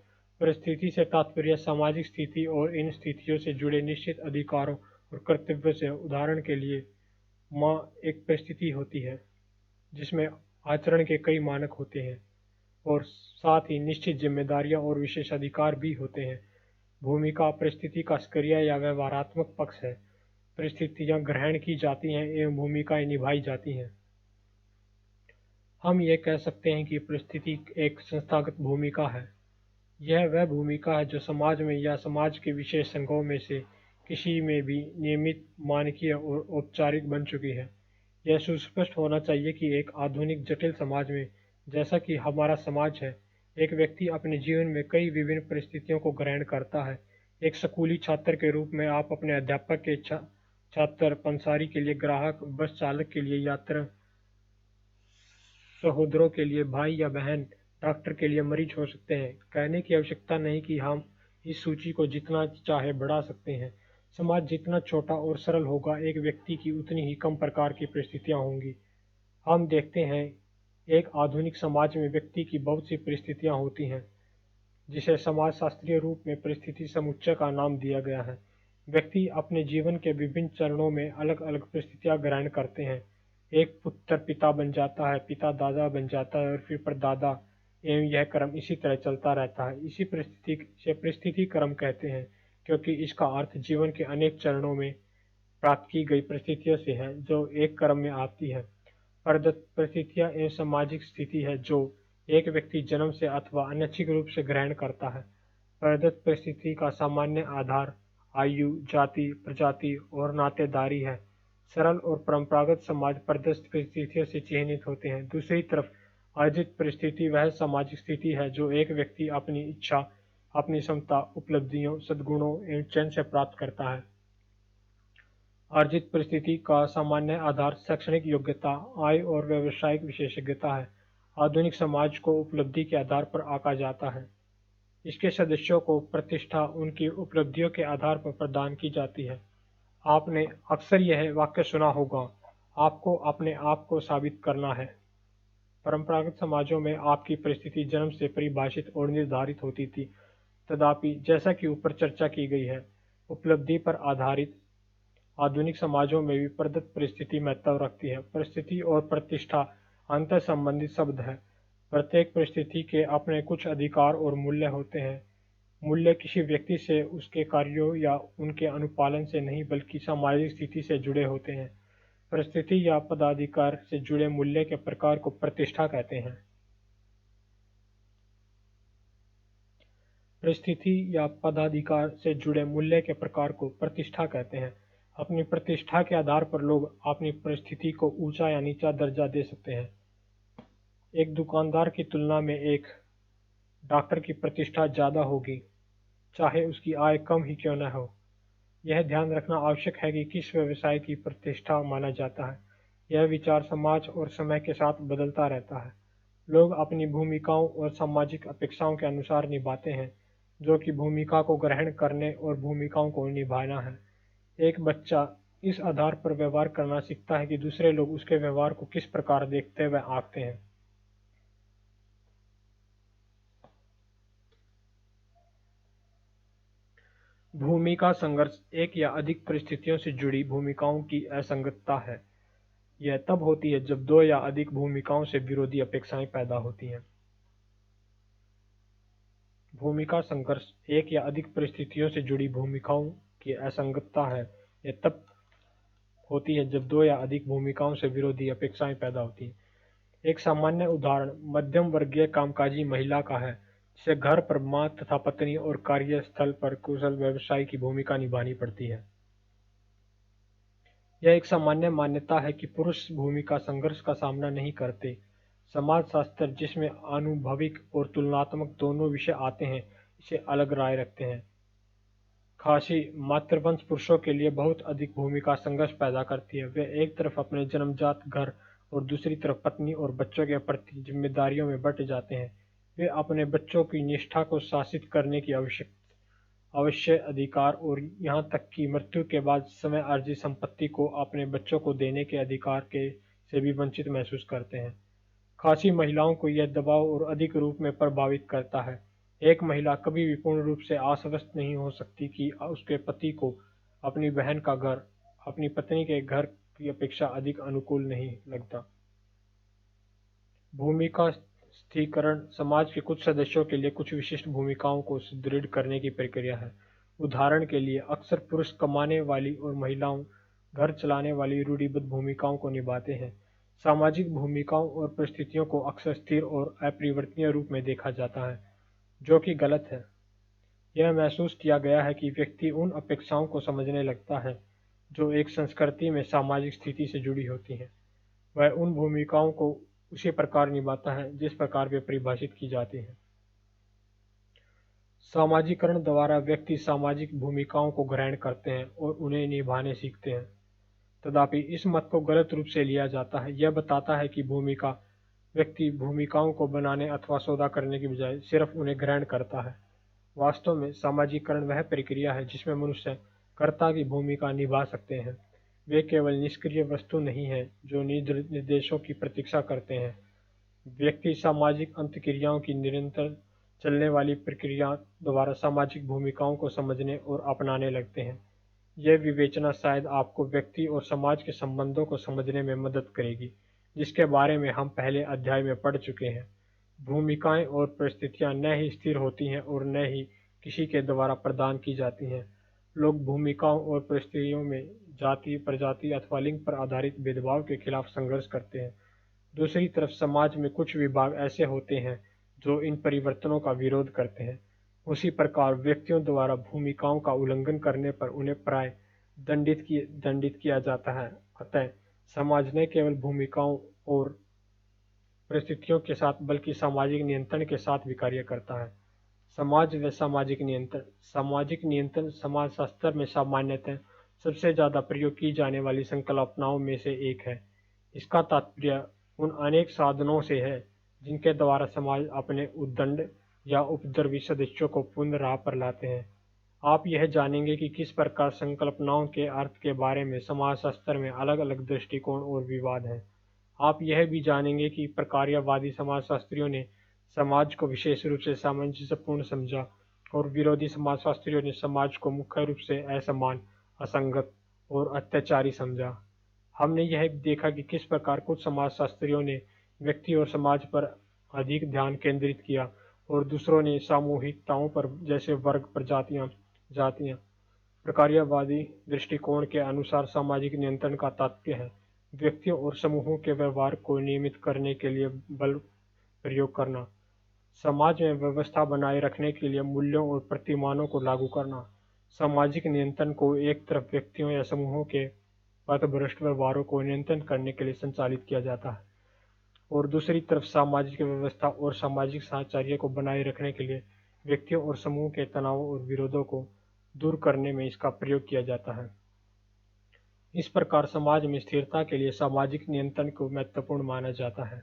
परिस्थिति से तात्पर्य सामाजिक स्थिति और इन स्थितियों से जुड़े निश्चित अधिकारों और कर्तव्यों से। उदाहरण के लिए, माँ एक परिस्थिति होती है जिसमें आचरण के कई मानक होते हैं और साथ ही निश्चित जिम्मेदारियां और विशेषाधिकार भी होते हैं। भूमिका परिस्थिति का सक्रिय या व्यवहारात्मक पक्ष है। परिस्थितियां ग्रहण की जाती हैं एवं भूमिकाएं निभाई जाती हैं। हम ये कह सकते हैं कि परिस्थिति एक संस्थागत भूमिका है। यह वह भूमिका है जो समाज में या समाज के विशेष संघों में से किसी में भी नियमित, मानकीय और औपचारिक बन चुकी है। यह सुस्पष्ट होना चाहिए कि एक आधुनिक जटिल समाज में, जैसा कि हमारा समाज है, एक व्यक्ति अपने जीवन में कई विभिन्न परिस्थितियों को ग्रहण करता है। एक स्कूली छात्र के रूप में आप अपने अध्यापक के छात्र, पंसारी के लिए ग्राहक, बस चालक के लिए यात्री, सहोदरों के लिए भाई या बहन, डॉक्टर के लिए मरीज हो सकते हैं। कहने की आवश्यकता नहीं कि हम इस सूची को जितना चाहे बढ़ा सकते हैं। समाज जितना छोटा और सरल होगा, एक व्यक्ति की उतनी ही कम प्रकार की परिस्थितियां होंगी। हम देखते हैं एक आधुनिक समाज में व्यक्ति की बहुत सी परिस्थितियां होती हैं, जिसे समाजशास्त्रीय रूप में परिस्थिति समुच्चय का नाम दिया गया है। व्यक्ति अपने जीवन के विभिन्न चरणों में अलग अलग परिस्थितियां ग्रहण करते हैं। एक पुत्र पिता बन जाता है, पिता दादा बन जाता है और फिर परदादा, एवं यह क्रम इसी तरह चलता रहता है। इसी परिस्थिति से परिस्थिति क्रम कहते हैं, क्योंकि इसका अर्थ जीवन के अनेक चरणों में प्राप्त की गई परिस्थितियों से है जो एक क्रम में आती है। प्रदत्त परिस्थितियां एक सामाजिक स्थिति है जो एक व्यक्ति जन्म से अथवा अनैच्छिक रूप से ग्रहण करता है। प्रदत्त परिस्थिति का सामान्य आधार आयु, जाति, प्रजाति और नातेदारी है। सरल और परंपरागत समाज प्रदत्त परिस्थितियों से चिह्नित होते हैं। दूसरी तरफ अर्जित परिस्थिति वह सामाजिक स्थिति है जो एक व्यक्ति अपनी इच्छा, अपनी क्षमता, उपलब्धियों, सद्गुणों एवं चयन से प्राप्त करता है। अर्जित परिस्थिति का सामान्य आधार शैक्षणिक योग्यता, आय और व्यावसायिक विशेषज्ञता है। आधुनिक समाज को उपलब्धि के आधार पर आंका जाता है। इसके सदस्यों को प्रतिष्ठा उनकी उपलब्धियों के आधार पर प्रदान की जाती है। आपने अक्सर यह वाक्य सुना होगा, आपको अपने आप को साबित करना है। परंपरागत समाजों में आपकी परिस्थिति जन्म से परिभाषित और निर्धारित होती थी। तथापि जैसा कि ऊपर चर्चा की गई है, उपलब्धि पर आधारित आधुनिक समाजों में भी प्रदत्त परिस्थिति महत्व रखती है। परिस्थिति और प्रतिष्ठा अंतर संबंधित शब्द है। प्रत्येक परिस्थिति के अपने कुछ अधिकार और मूल्य होते हैं। मूल्य किसी व्यक्ति से, उसके कार्यों या उनके अनुपालन से नहीं, बल्कि सामाजिक स्थिति से जुड़े होते हैं। परिस्थिति या पदाधिकार से जुड़े मूल्य के प्रकार को प्रतिष्ठा कहते हैं। परिस्थिति या पदाधिकार से जुड़े मूल्य के प्रकार को प्रतिष्ठा कहते हैं। अपनी प्रतिष्ठा के आधार पर लोग अपनी परिस्थिति को ऊंचा या नीचा दर्जा दे सकते हैं। एक दुकानदार की तुलना में एक डॉक्टर की प्रतिष्ठा ज्यादा होगी, चाहे उसकी आय कम ही क्यों न हो। यह ध्यान रखना आवश्यक है कि किस व्यवसाय की प्रतिष्ठा माना जाता है। यह विचार समाज और समय के साथ बदलता रहता है। लोग अपनी भूमिकाओं और सामाजिक अपेक्षाओं के अनुसार निभाते हैं, जो कि भूमिका को ग्रहण करने और भूमिकाओं को निभाना है। एक बच्चा इस आधार पर व्यवहार करना सीखता है कि दूसरे लोग उसके व्यवहार को किस प्रकार देखते हुए आंकते हैं। भूमिका संघर्ष एक या अधिक परिस्थितियों से जुड़ी भूमिकाओं की असंगतता है। यह तब होती है जब दो या अधिक भूमिकाओं से विरोधी अपेक्षाएं पैदा होती हैं। भूमिका संघर्ष एक या अधिक परिस्थितियों से जुड़ी भूमिकाओं की असंगतता है। यह तब होती है जब दो या अधिक भूमिकाओं से विरोधी अपेक्षाएं पैदा होती हैं। एक सामान्य उदाहरण मध्यम वर्गीय कामकाजी महिला का है, जिसे घर पर मां तथा पत्नी और कार्यस्थल पर कुशल व्यवसायी की भूमिका निभानी पड़ती है। यह एक सामान्य मान्यता है कि पुरुष भूमिका संघर्ष का सामना नहीं करते। समाजशास्त्र, जिसमें आनुभविक और तुलनात्मक दोनों विषय आते हैं, इसे अलग राय रखते हैं। खासी मातृवंश पुरुषों के लिए बहुत अधिक भूमिका संघर्ष पैदा करती है। वे एक तरफ अपने जन्मजात घर और दूसरी तरफ पत्नी और बच्चों के प्रति जिम्मेदारियों में बंट जाते हैं। वे अपने बच्चों की निष्ठा को शासित करने की अवश्य अधिकार और यहाँ तक कि मृत्यु के बाद समय अर्जित संपत्ति को अपने बच्चों को देने के अधिकार के से भी वंचित महसूस करते हैं। खासी महिलाओं को यह दबाव और अधिक रूप में प्रभावित करता है। एक महिला कभी भी पूर्ण रूप से आश्वस्त नहीं हो सकती कि उसके पति को अपनी बहन का घर अपनी पत्नी के घर की अपेक्षा अधिक अनुकूल नहीं लगता। भूमिका स्थिरीकरण समाज के कुछ सदस्यों के लिए कुछ विशिष्ट भूमिकाओं को सुदृढ़ करने की प्रक्रिया है। उदाहरण के लिए, अक्सर पुरुष कमाने वाली और महिलाओं घर चलाने वाली रूढ़िबद्ध भूमिकाओं को निभाते हैं। सामाजिक भूमिकाओं और परिस्थितियों को अक्सर स्थिर और अपरिवर्तनीय रूप में देखा जाता है, जो कि गलत है। यह महसूस किया गया है कि व्यक्ति उन अपेक्षाओं को समझने लगता है जो एक संस्कृति में सामाजिक स्थिति से जुड़ी होती हैं। वह उन भूमिकाओं को उसी प्रकार निभाता है जिस प्रकार वे परिभाषित की जाती हैं। सामाजिकरण द्वारा व्यक्ति सामाजिक भूमिकाओं को ग्रहण करते हैं और उन्हें निभाने सीखते हैं। तथापि इस मत को गलत रूप से लिया जाता है। यह बताता है कि व्यक्ति भूमिकाओं को बनाने अथवा सौदा करने की बजाय सिर्फ उन्हें ग्रहण करता है। वास्तव में सामाजिकरण वह प्रक्रिया है जिसमें मनुष्य कर्ता की भूमिका निभा सकते हैं। वे केवल निष्क्रिय वस्तु नहीं हैं जो निर्देशों की प्रतीक्षा करते हैं। व्यक्ति सामाजिक अंतःक्रियाओं की निरंतर चलने वाली प्रक्रिया द्वारा सामाजिक भूमिकाओं को समझने और अपनाने लगते हैं। यह विवेचना शायद आपको व्यक्ति और समाज के संबंधों को समझने में मदद करेगी, जिसके बारे में हम पहले अध्याय में पढ़ चुके हैं। भूमिकाएं और परिस्थितियां न ही स्थिर होती हैं और न ही किसी के द्वारा प्रदान की जाती हैं। लोग भूमिकाओं और परिस्थितियों में जाति, प्रजाति अथवा लिंग पर आधारित भेदभाव के खिलाफ संघर्ष करते हैं। दूसरी तरफ समाज में कुछ विभाग ऐसे होते हैं जो इन परिवर्तनों का विरोध करते हैं। उसी प्रकार व्यक्तियों द्वारा भूमिकाओं का उल्लंघन करने पर उन्हें प्राय दंडित किया जाता है। अतः समाज न केवल भूमिकाओं और परिस्थितियों के साथ बल्कि सामाजिक नियंत्रण के साथ भी कार्य करता है। समाज व सामाजिक नियंत्रण। सामाजिक नियंत्रण समाजशास्त्र में सामान्यतः सबसे ज्यादा प्रयोग की जाने वाली संकल्पनाओं में से एक है। इसका तात्पर्य उन अनेक साधनों से है जिनके द्वारा समाज अपने उद्दंड या उपद्रवी सदस्यों को पुनः राह पर लाते हैं। आप यह जानेंगे कि किस प्रकार संकल्पनाओं के अर्थ के बारे में समाजशास्त्र में अलग अलग दृष्टिकोण और विवाद हैं। आप यह भी जानेंगे कि प्रकार्यवादी समाजशास्त्रियों ने समाज को विशेष रूप से सामंजस्यपूर्ण समझा और विरोधी समाजशास्त्रियों ने समाज को मुख्य रूप से असमान, असंगत और अत्याचारी समझा। हमने यह भी देखा कि किस प्रकार कुछ समाजशास्त्रियों ने व्यक्ति और समाज पर अधिक ध्यान केंद्रित किया और दूसरों ने सामूहिकताओं पर, जैसे वर्ग, प्रजातियां, जातियां। प्रकार्यवादी दृष्टिकोण के अनुसार सामाजिक नियंत्रण का तात्पर्य है व्यक्तियों और समूहों के व्यवहार को नियमित करने के लिए बल प्रयोग करना, समाज में व्यवस्था बनाए रखने के लिए मूल्यों और प्रतिमानों को लागू करना। सामाजिक नियंत्रण को एक तरफ व्यक्तियों या समूहों के पथभ्रष्ट व्यवहारों को नियंत्रण करने के लिए संचालित किया जाता है और दूसरी तरफ सामाजिक व्यवस्था और सामाजिक साहचर्य को बनाए रखने के लिए व्यक्तियों और समूह के तनावों और विरोधों को दूर करने में इसका प्रयोग किया जाता है। इस प्रकार समाज में स्थिरता के लिए सामाजिक नियंत्रण को महत्वपूर्ण माना जाता है।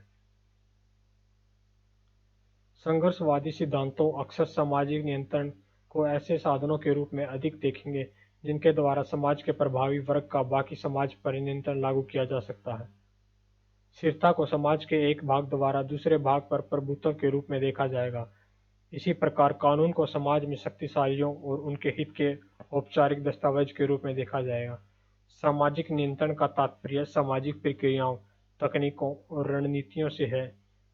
संघर्षवादी सिद्धांतों अक्सर सामाजिक नियंत्रण को ऐसे साधनों के रूप में अधिक देखेंगे जिनके द्वारा समाज के प्रभावी वर्ग का बाकी समाज पर नियंत्रण लागू किया जा सकता है। स्थिरता को समाज के एक भाग द्वारा दूसरे भाग पर प्रभुत्व के रूप में देखा जाएगा। इसी प्रकार कानून को समाज में शक्तिशालियों और उनके हित के औपचारिक दस्तावेज के रूप में देखा जाएगा। सामाजिक नियंत्रण का तात्पर्य सामाजिक प्रक्रियाओं, तकनीकों और रणनीतियों से है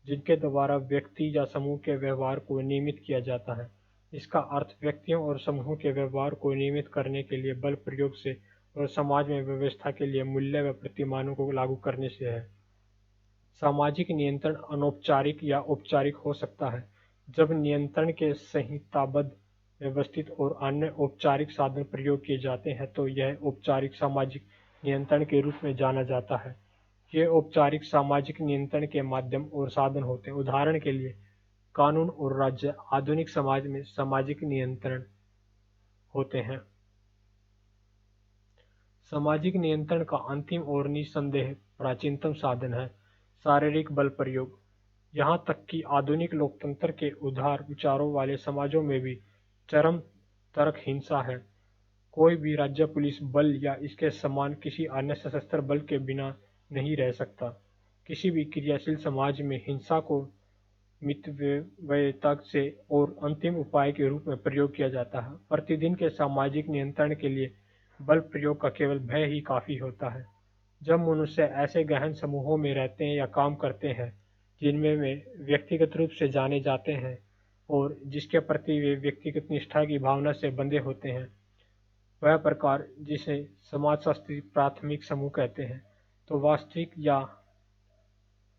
जिनके द्वारा व्यक्ति या समूह के व्यवहार को नियमित किया जाता है। इसका अर्थ व्यक्तियों और समूहों के व्यवहार को नियमित करने के लिए बल प्रयोग से और समाज में व्यवस्था के लिए मूल्य व प्रतिमानों को लागू करने से है। सामाजिक नियंत्रण अनौपचारिक या औपचारिक हो सकता है। जब नियंत्रण के संहिताबद्ध, व्यवस्थित और अन्य औपचारिक साधन प्रयोग किए जाते हैं तो यह औपचारिक सामाजिक नियंत्रण के रूप में जाना जाता है। ये औपचारिक सामाजिक नियंत्रण के माध्यम और साधन होते हैं। उदाहरण के लिए कानून और राज्य आधुनिक समाज में सामाजिक नियंत्रण होते हैं। सामाजिक नियंत्रण का अंतिम और निस्संदेह प्राचीनतम साधन है शारीरिक बल प्रयोग। यहाँ तक कि आधुनिक लोकतंत्र के उदार विचारों वाले समाजों में भी चरम तर्क हिंसा है। कोई भी राज्य पुलिस बल या इसके समान किसी अन्य सशस्त्र बल के बिना नहीं रह सकता। किसी भी क्रियाशील समाज में हिंसा को मितव्ययिता से और अंतिम उपाय के रूप में प्रयोग किया जाता है। प्रतिदिन के सामाजिक नियंत्रण के लिए बल प्रयोग का केवल भय ही काफी होता है। जब मनुष्य ऐसे गहन समूहों में रहते हैं या काम करते हैं जिनमें वे व्यक्तिगत रूप से जाने जाते हैं और जिसके प्रति वे व्यक्तिगत निष्ठा की भावना से बंधे होते हैं, वह प्रकार जिसे समाजशास्त्री प्राथमिक समूह कहते हैं, तो वास्तविक या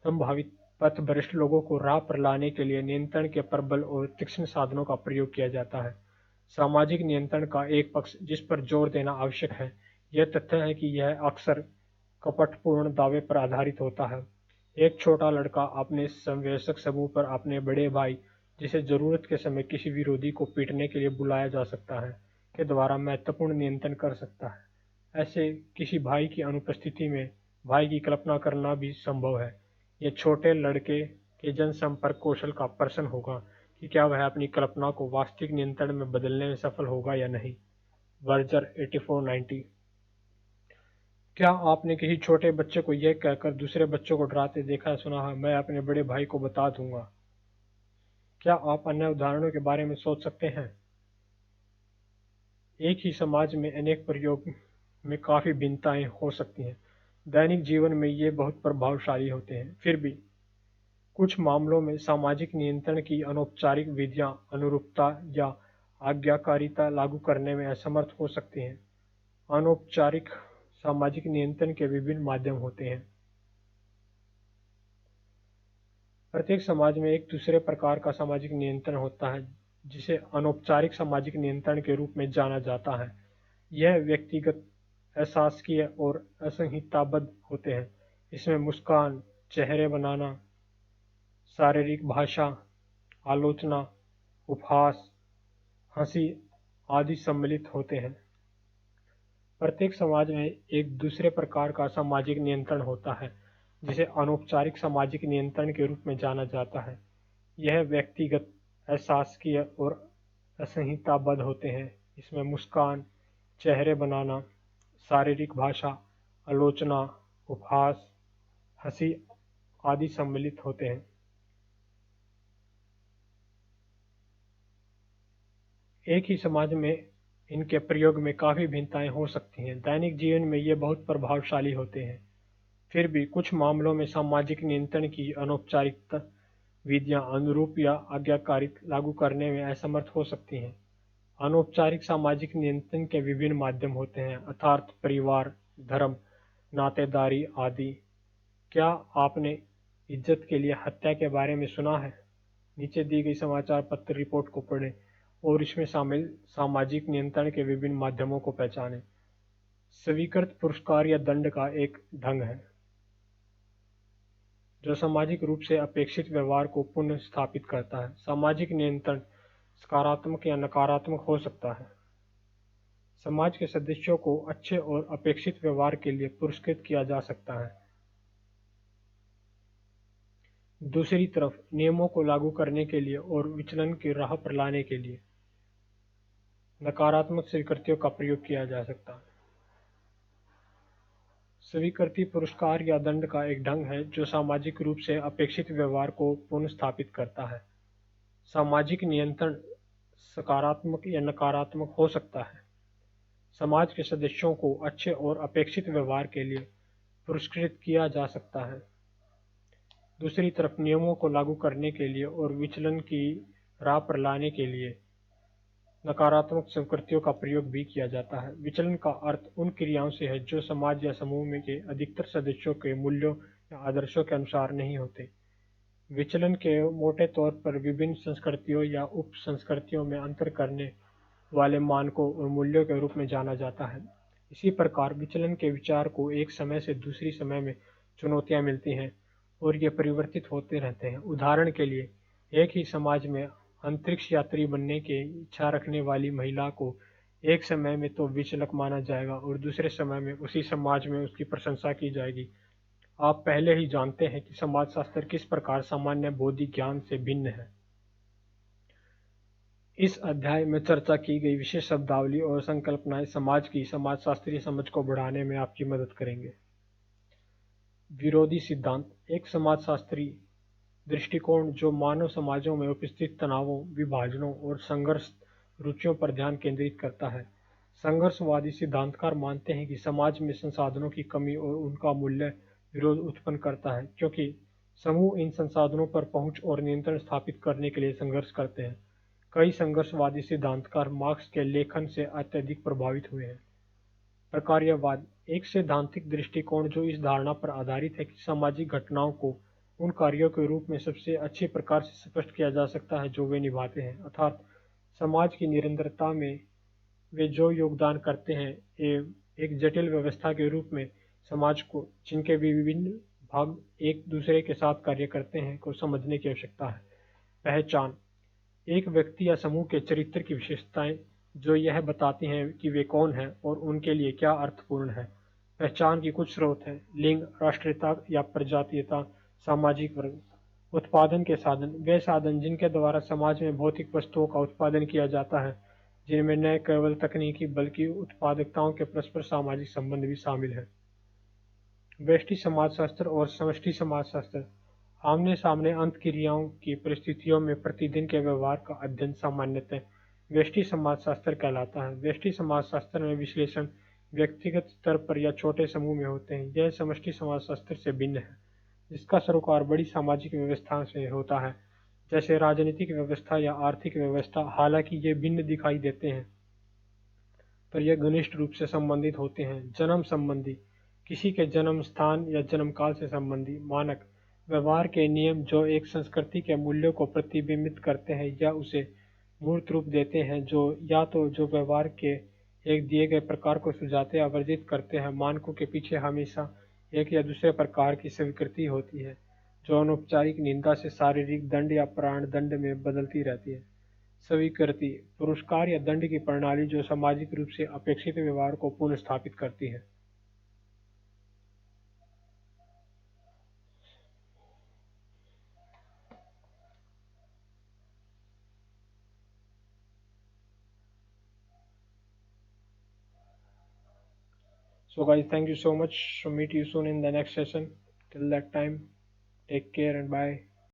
संभावित पथभ्रष्ट लोगों को राह पर लाने के लिए नियंत्रण के प्रबल और तीक्ष्ण साधनों का प्रयोग किया जाता है। सामाजिक नियंत्रण का एक पक्ष जिस पर जोर देना आवश्यक है, यह तथ्य है कि यह अक्सर कपटपूर्ण दावे पर आधारित होता है। एक छोटा लड़का अपने समवयस्क समूह पर अपने बड़े भाई, जिसे जरूरत के समय किसी विरोधी को पीटने के लिए बुलाया जा सकता है, के द्वारा महत्वपूर्ण नियंत्रण कर सकता है। ऐसे किसी भाई की अनुपस्थिति में भाई की कल्पना करना भी संभव है। यह छोटे लड़के के जनसंपर्क कौशल का प्रश्न होगा कि क्या वह अपनी कल्पना को वास्तविक नियंत्रण में बदलने में सफल होगा या नहीं। वर्जर 8490। क्या आपने किसी छोटे बच्चे को यह कहकर दूसरे बच्चों को डराते देखा सुना है, मैं अपने बड़े भाई को बता दूंगा? क्या आप अन्य उदाहरणों के बारे में सोच सकते हैं? एक ही समाज में अनेक प्रयोग में काफी भिन्नताएं हो सकती हैं। दैनिक जीवन में ये बहुत प्रभावशाली होते हैं। फिर भी कुछ मामलों में सामाजिक नियंत्रण की अनौपचारिक विधियां अनुरूपता या आज्ञाकारिता लागू करने में असमर्थ हो सकती हैं। अनौपचारिक सामाजिक नियंत्रण के विभिन्न माध्यम होते हैं। प्रत्येक समाज में एक दूसरे प्रकार का सामाजिक नियंत्रण होता है जिसे अनौपचारिक सामाजिक नियंत्रण के रूप में जाना जाता है। यह व्यक्तिगत, अशासकीय और असंहिताबद्ध होते हैं। इसमें मुस्कान, चेहरे बनाना, शारीरिक भाषा, आलोचना, उपहास, हंसी आदि सम्मिलित होते हैं। प्रत्येक समाज में एक दूसरे प्रकार का सामाजिक नियंत्रण होता है, जिसे अनौपचारिक सामाजिक नियंत्रण के रूप में जाना जाता है। यह व्यक्तिगत, अशासकीय और असंहिताबद्ध होते हैं। इसमें मुस्कान, चेहरे बनाना, शारीरिक भाषा, आलोचना, उपहास, हंसी आदि सम्मिलित होते हैं। एक ही समाज में इनके प्रयोग में काफी भिन्नताएं हो सकती हैं। दैनिक जीवन में ये बहुत प्रभावशाली होते हैं। फिर भी कुछ मामलों में सामाजिक नियंत्रण की अनौपचारिक विधियां अनुरूप या आज्ञाकारित लागू करने में असमर्थ हो सकती हैं। अनौपचारिक सामाजिक नियंत्रण के विभिन्न माध्यम होते हैं, अर्थात परिवार, धर्म, नातेदारी आदि। क्या आपने इज्जत के लिए हत्या के बारे में सुना है? नीचे दी गई समाचार पत्र रिपोर्ट को पढ़ें और इसमें शामिल सामाजिक नियंत्रण के विभिन्न माध्यमों को पहचानें। स्वीकृत पुरस्कार या दंड का एक ढंग है जो सामाजिक रूप से अपेक्षित व्यवहार को पुनः स्थापित करता है। सामाजिक नियंत्रण सकारात्मक या नकारात्मक हो सकता है। समाज के सदस्यों को अच्छे और अपेक्षित व्यवहार के लिए पुरस्कृत किया जा सकता है। दूसरी तरफ नियमों को लागू करने के लिए और विचलन की राह पर लाने के लिए नकारात्मक स्वीकृतियों का प्रयोग किया जा सकता है। स्वीकृति पुरस्कार या दंड का एक ढंग है जो सामाजिक रूप से अपेक्षित व्यवहार को पुनर्स्थापित करता है। सामाजिक नियंत्रण सकारात्मक या नकारात्मक हो सकता है। समाज के सदस्यों को अच्छे और अपेक्षित व्यवहार के लिए पुरस्कृत किया जा सकता है। दूसरी तरफ नियमों को लागू करने के लिए और विचलन की राह पर लाने के लिए नकारात्मक स्वीकृतियों का प्रयोग भी किया जाता है। विचलन का अर्थ उन क्रियाओं से है जो समाज या समूह में के अधिकतर सदस्यों के मूल्यों या आदर्शों के अनुसार नहीं होते। विचलन के मोटे तौर पर विभिन्न संस्कृतियों या उप संस्कृतियों में अंतर करने वाले मानकों और मूल्यों के रूप में जाना जाता है। इसी प्रकार विचलन के विचार को एक समय से दूसरी समय में चुनौतियां मिलती हैं और ये परिवर्तित होते रहते हैं। उदाहरण के लिए, एक ही समाज में अंतरिक्ष यात्री बनने की इच्छा रखने वाली महिला को एक समय में तो विचलक माना जाएगा और दूसरे समय में उसी समाज में उसकी प्रशंसा की जाएगी। आप पहले ही जानते हैं कि समाजशास्त्र किस प्रकार सामान्य बौद्धिक ज्ञान से भिन्न है। इस अध्याय में चर्चा की गई विशेष शब्दावली और संकल्पनाएं समाज की समाजशास्त्रीय समझ को बढ़ाने में आपकी मदद करेंगे। विरोधी सिद्धांत एक समाजशास्त्री दृष्टिकोण जो मानव समाजों में उपस्थित तनावों, विभाजनों और संघर्ष रुचियों पर ध्यान केंद्रित करता है। संघर्षवादी सिद्धांतकार मानते हैं कि समाज में संसाधनों की कमी और उनका मूल्य विरोध उत्पन्न करता है, क्योंकि समूह इन संसाधनों पर पहुंच और नियंत्रण स्थापित करने के लिए संघर्ष करते हैं। कई संघर्षवादी सिद्धांतकार मार्क्स के लेखन से अत्यधिक प्रभावित हुए हैं। प्रकार्यवाद एक सैद्धांतिक दृष्टिकोण जो इस धारणा पर आधारित है कि सामाजिक घटनाओं को उन कार्यों के रूप में सबसे अच्छे प्रकार से स्पष्ट किया जा सकता है जो वे निभाते हैं, अर्थात समाज की निरंतरता में वे जो योगदान करते हैं। एक जटिल व्यवस्था के रूप में समाज को, जिनके भी विभिन्न भाग एक दूसरे के साथ कार्य करते हैं, को समझने की आवश्यकता है। पहचान एक व्यक्ति या समूह के चरित्र की विशेषताएं जो यह बताती हैं कि वे कौन हैं और उनके लिए क्या अर्थपूर्ण है। पहचान की कुछ स्रोत हैं: लिंग, राष्ट्रीयता या प्रजातीयता, सामाजिक वर्ग। उत्पादन के साधन वे साधन जिनके द्वारा समाज में भौतिक वस्तुओं का उत्पादन किया जाता है, जिनमें न केवल तकनीकी बल्कि उत्पादकताओं के परस्पर सामाजिक संबंध भी शामिल हैं। व्यष्टि समाजशास्त्र और समष्टि समाजशास्त्र आमने सामने अंतःक्रियाओं की परिस्थितियों में प्रतिदिन के व्यवहार का अध्ययन सामान्यतः व्यष्टि समाजशास्त्र कहलाता है। व्यष्टि समाजशास्त्र में विश्लेषण व्यक्तिगत स्तर पर या छोटे समूह में होते हैं। यह समष्टि समाजशास्त्र से भिन्न है, जिसका सरोकार बड़ी सामाजिक व्यवस्था से होता है, जैसे राजनीतिक व्यवस्था या आर्थिक व्यवस्था। हालांकि ये भिन्न दिखाई देते हैं, पर यह घनिष्ठ रूप से संबंधित होते हैं। जन्म संबंधी किसी के जन्म स्थान या जन्म काल से संबंधी मानक व्यवहार के नियम जो एक संस्कृति के मूल्यों को प्रतिबिंबित करते हैं या उसे मूर्त रूप देते हैं, जो या तो जो व्यवहार के एक दिए गए प्रकार को सुझाते या वर्जित करते हैं। मानकों के पीछे हमेशा एक या दूसरे प्रकार की स्वीकृति होती है, जो अनौपचारिक निंदा से शारीरिक दंड या प्राण दंड में बदलती रहती है। स्वीकृति, पुरस्कार या दंड की प्रणाली जो सामाजिक रूप से अपेक्षित व्यवहार को पुनर्स्थापित करती है। So guys, thank you so much. So meet you soon in the next session. Till that time, take care and bye.